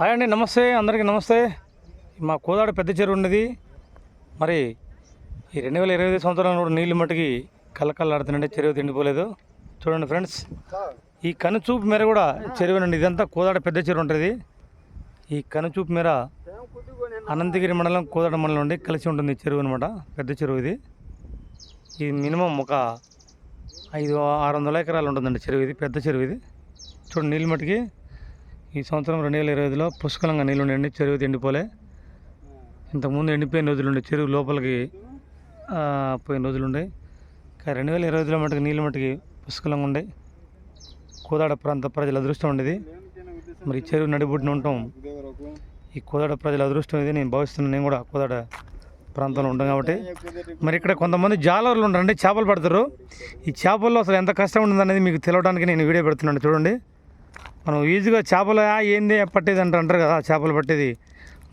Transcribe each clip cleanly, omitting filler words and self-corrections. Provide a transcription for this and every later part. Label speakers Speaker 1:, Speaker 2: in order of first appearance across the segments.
Speaker 1: Hi అండి, నమస్తే అందరికీ నమస్తే. మా కోదాడ పెద్ద చెరువు ఉన్నది. మరి ఈ 2025 సంవత్సరంలో కూడా నీళ్ళు మట్టుకి కళ్ళకళ్ళాడుతుందండి. చెరువు తిండిపోలేదు. చూడండి ఫ్రెండ్స్, ఈ కనుచూపు మేర కూడా చెరువునండి. ఇదంతా కోదాడ పెద్ద చెరువు ఉంటుంది. ఈ కనుచూపు మేర అనంతగిరి మండలం కోదాడ మండలం నుండి కలిసి ఉంటుంది చెరువు అనమాట. పెద్ద చెరువు ఇది. ఇది మినిమం ఒక 500-600 ఎకరాలు ఉంటుందండి చెరువు ఇది. పెద్ద చెరువు ఇది. చూడండి నీళ్ళు మట్టుకి ఈ సంవత్సరం 2025లో పుష్కలంగా నీళ్ళు ఉండండి. చెరువు ఎండిపోలే. ఇంతకుముందు ఎండిపోయిన రోజులుండే చెరువు లోపలికి పోయిన రోజులుండే. కానీ 2025లో మటుకు నీళ్ళు మట్టుకి పుష్కలంగా ఉండే. కోదాడ ప్రాంత ప్రజల అదృష్టం ఉండేది. మరి చెరువు నడిబొడ్డున ఉంటాం. ఈ కోదాడ ప్రజల అదృష్టం ఇది నేను భావిస్తున్నాను. నేను కూడా కోదాడ ప్రాంతంలో ఉంటాం కాబట్టి. మరి ఇక్కడ కొంతమంది జాలర్లు ఉంటారండి, చేపలు పడతారు. ఈ చేపల్లో అసలు ఎంత కష్టం ఉంటుందనేది మీకు తెలవడానికి నేను వీడియో పెడుతున్నాను. చూడండి, మనం ఈజీగా చేపలు ఏంది పట్టేది అంటారు కదా, చేపలు పట్టేది.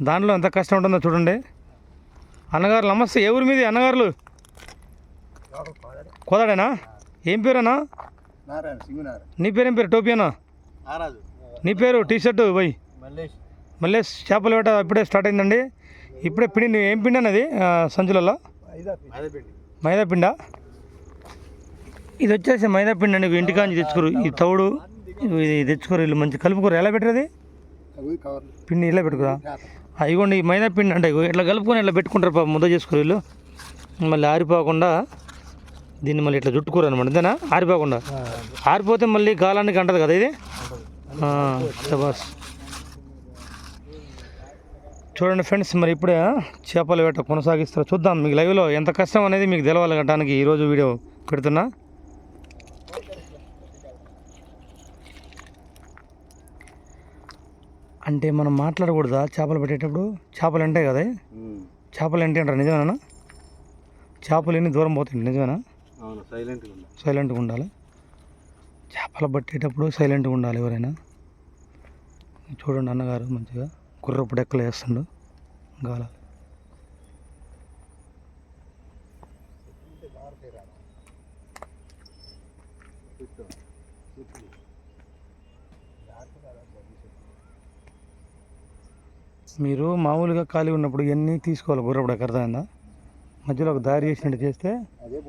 Speaker 1: దాంట్లో ఎంత కష్టం ఉంటుందో చూడండి. అన్నగారు నమస్తే. ఎవరి మీద అన్నగారులు? కోదాడేనా? ఏం పేరేనా? నీ పేరేం పేరు? టోపియానా? నీ పేరు? T shirt by Mallesh. చేపలు వేట ఇప్పుడే స్టార్ట్ అయిందండి. ఇప్పుడే పిండి. ఏం పిండి అన్నది సంచులలో? మైదా పిండా? ఇది వచ్చేసి మైదా పిండి అండి. ఇంటికాంచి తెచ్చుకోరు. ఈ తౌడు ఇది తెచ్చుకోరు. వీళ్ళు మంచి కలుపుకోరు. ఎలా పెట్టరు పిండి? ఇలా పెట్టుకురా. ఇగోండి ఈ మైదా పిండి అంటే ఇట్లా కలుపుకొని ఇట్లా పెట్టుకుంటారు. పాప ముద్ద చేసుకోరు వీళ్ళు. మళ్ళీ ఆరిపోకుండా దీన్ని మళ్ళీ ఇట్లా చుట్టుకోరు అనమాట. అంతేనా? ఆరిపోకుండా. ఆరిపోతే మళ్ళీ గాలానికి అంటది కదా ఇది. బస్ చూడండి ఫ్రెండ్స్, మరి ఇప్పుడే చేపల వేట కొనసాగిస్తారు. చూద్దాం మీకు లైవ్లో ఎంత కష్టం అనేది మీకు తెలవాలగటానికి ఈరోజు వీడియో పెడుతున్నా. అంటే మనం మాట్లాడకూడదా చేపలు పెట్టేటప్పుడు? చేపలు ఉంటాయి కదా, చేపలు ఏంటి అంటారు. నిజమేనా? చేపలు ఎన్ని దూరం పోతాయి? నిజమేనా? సైలెంట్గా ఉండాలి. చేపలు పట్టేటప్పుడు సైలెంట్గా ఉండాలి ఎవరైనా. చూడండి అన్నగారు మంచిగా గుర్రపు డెక్కలు వేస్తుండు. గాల మీరు మామూలుగా ఖాళీ ఉన్నప్పుడు ఇవన్నీ తీసుకోవాలి. గుర్రపు డెక్క అర్థమైందా? మధ్యలో ఒక దారి చేసినట్టు చేస్తే అదే.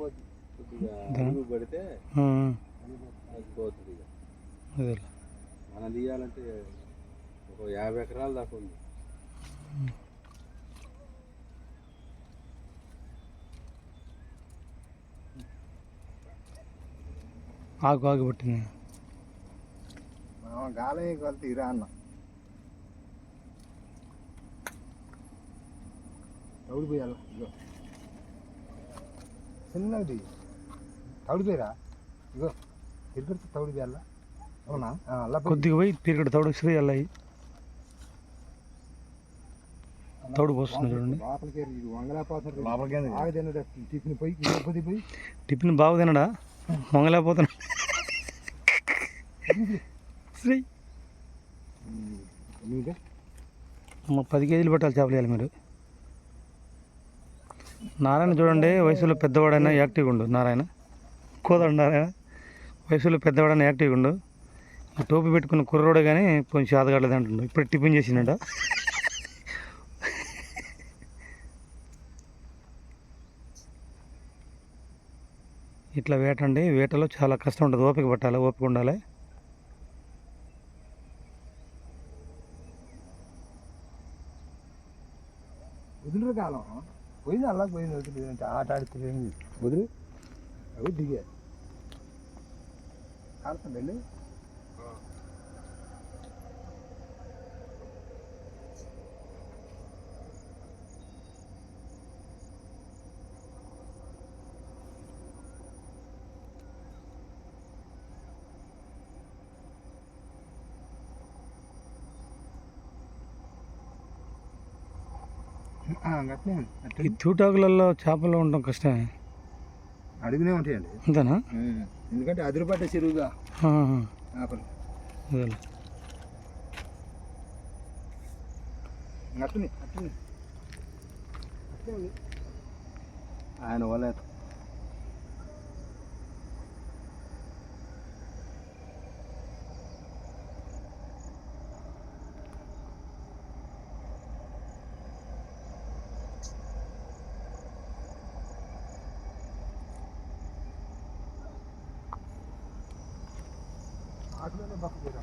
Speaker 2: మనం తీయాలంటే ఒక 50 ఎకరాల దాకా ఉంది.
Speaker 1: ఆకు పట్టింది.
Speaker 2: గాలి తీరా అన్న తౌడు పోయాల. ఇగో చిన్నది తౌడు పోయిరా. ఇగో తిరిగి తౌడు పోయాల. అవునా?
Speaker 1: కొద్దిగా పోయి తిరిగి తౌడు శ్రీ అల్లాయి తౌడు పోస్తుంది చూడండి. టిఫిన్ బాగా తినడా? వంగలేకపోతున్నా. శ్రీ 10 కేజీలు పెట్టాలి చేపలు వేయాలి మీరు. నారాయణ చూడండి, వయసులో పెద్దవాడైనా యాక్టివ్గా ఉండు. నారాయణ కోదాడు. నారాయణ వయసులో పెద్దవాడైనా యాక్టివ్గా ఉండు. టోపీ పెట్టుకున్న కుర్రోడే కానీ కొంచెం ఆదగడలేదు అంటుండు. ఇప్పుడు టిఫిన్ చేసిండ. ఇట్లా వేటండి. వేటలో చాలా కష్టం ఉంటుంది. ఓపిక పట్టాలి, ఓపిక ఉండాలి.
Speaker 2: వదిలిన కాలం పోయింది. అలా పోయింది. వదిలి ఆట ఆడితే వదిలి అవి దిగా కాడుతుందండి.
Speaker 1: ఈ తూటాకులలో చేపలు ఉండడం కష్టమే.
Speaker 2: అడుగునే ఉంటాయండి.
Speaker 1: అంతేనా?
Speaker 2: ఎందుకంటే అదిరిపడ్డ చెరువుగా ఆయన వల్ల అట్లనే బక్క పోయినా